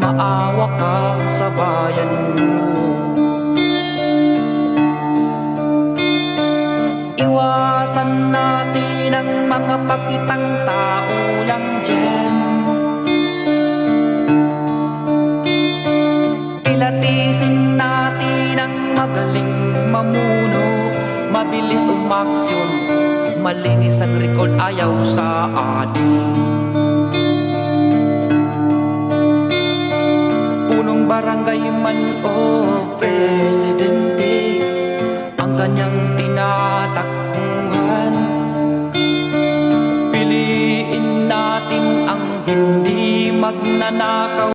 maawa ka sa bayan mo. Iwasan natin ang mga pakitang tao lang dyan. Kilatisin natin ang magaling mamuno, mabilis umaksyon, malinis ang record, ayaw sa atin. Punong barangay man o presidente ang kanyang tinatakbuhan, piliin natin ang hindi magnanakaw.